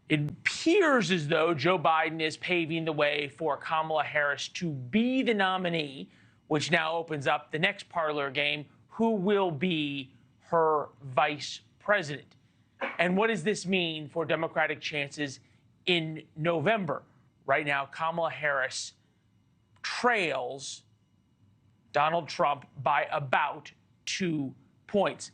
It appears as though Joe Biden is paving the way for Kamala Harris to be the nominee, which now opens up the next parlor game. Who will be her vice president? And what does this mean for Democratic chances in November? Right now, Kamala Harris trails Donald Trump by about 2 points.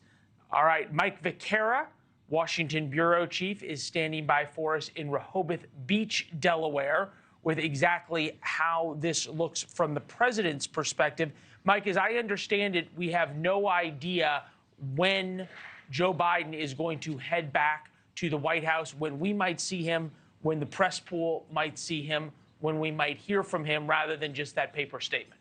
All right, Mike Vaquera, Washington bureau chief, is standing by for us in Rehoboth Beach, Delaware, with exactly how this looks from the president's perspective. Mike, as I understand it, we have no idea when Joe Biden is going to head back to the White House, when we might see him, when the press pool might see him, when we might hear from him, rather than just that paper statement.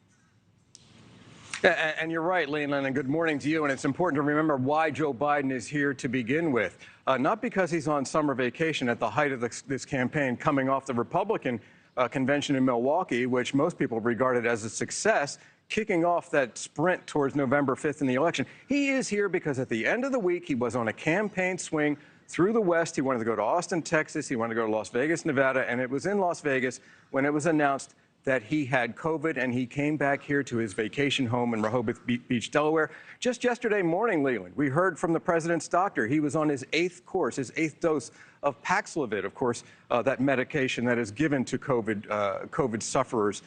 And you're right, Leland, and good morning to you. And it's important to remember why Joe Biden is here to begin with. Not because he's on summer vacation at the height of this campaign, coming off the Republican convention in Milwaukee, which most people regarded as a success, kicking off that sprint towards November 5th in the election. He is here because at the end of the week, he was on a campaign swing through the West. He wanted to go to Austin, Texas. He wanted to go to Las Vegas, Nevada. And it was in Las Vegas when it was announced that he had COVID, and he came back here to his vacation home in Rehoboth Beach, Delaware. Just yesterday morning, Leland, we heard from the president's doctor. He was on his 8th course, his 8th dose of Paxlovid, of course, that medication that is given to COVID sufferers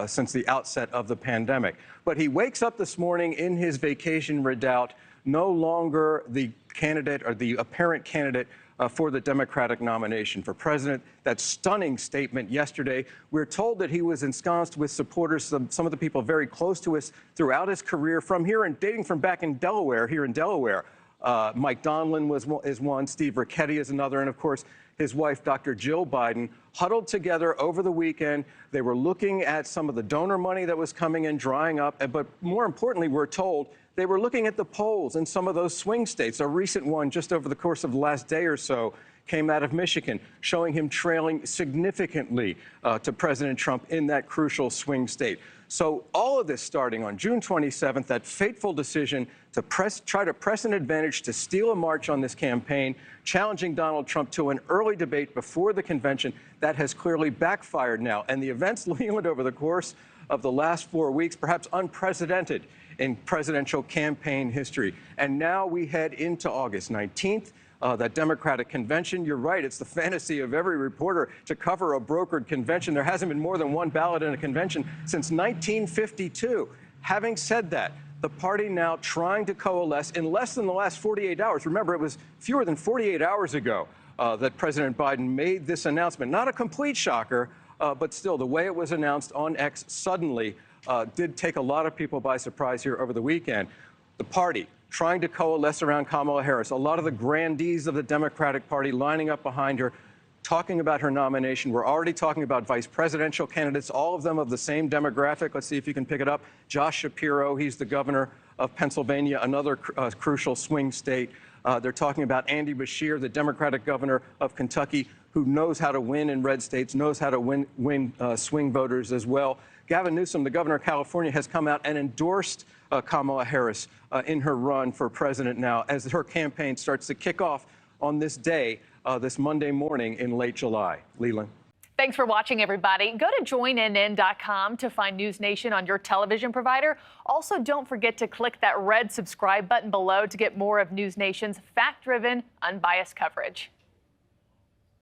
since the outset of the pandemic. But he wakes up this morning in his vacation redoubt, no longer the candidate or the apparent candidate for the Democratic nomination for president. That stunning statement yesterday. We're told that he was ensconced with supporters, some of the people very close to us throughout his career, from here and dating from back in Delaware, here in Delaware. Mike Donlin is one, Steve Ricchetti is another, and of course, his wife, Dr. Jill Biden, huddled together over the weekend. They were looking at some of the donor money that was coming in, drying up, but more importantly, we're told they were looking at the polls in some of those swing states. A recent one just over the course of the last day or so came out of Michigan, showing him trailing significantly to President Trump in that crucial swing state. So all of this starting on June 27th, that fateful decision to try to press an advantage, to steal a march on this campaign, challenging Donald Trump to an early debate before the convention, that has clearly backfired now. And the events, Leland, over the course of the last 4 weeks, perhaps unprecedented in presidential campaign history. And now we head into August 19th, that Democratic convention. You're right, it's the fantasy of every reporter to cover a brokered convention. There hasn't been more than one ballot in a convention since 1952. Having said that, the party now trying to coalesce in less than the last 48 hours. Remember, it was fewer than 48 hours ago that President Biden made this announcement. Not a complete shocker, but still, the way it was announced on X suddenly did take a lot of people by surprise here over the weekend. The party trying to coalesce around Kamala Harris, a lot of the grandees of the Democratic Party lining up behind her, talking about her nomination. We're already talking about vice presidential candidates, all of them of the same demographic. Let's see if you can pick it up. Josh Shapiro, he's the governor of Pennsylvania, another crucial swing state. They're talking about Andy Beshear, the Democratic governor of Kentucky, who knows how to win in red states, knows how to win swing voters as well. Gavin Newsom, the governor of California, has come out and endorsed Kamala Harris in her run for president now as her campaign starts to kick off on this day, this Monday morning in late July. Leland. Thanks for watching, everybody. Go to joinnn.com to find NewsNation on your television provider. Also, don't forget to click that red subscribe button below to get more of NewsNation's fact-driven, unbiased coverage.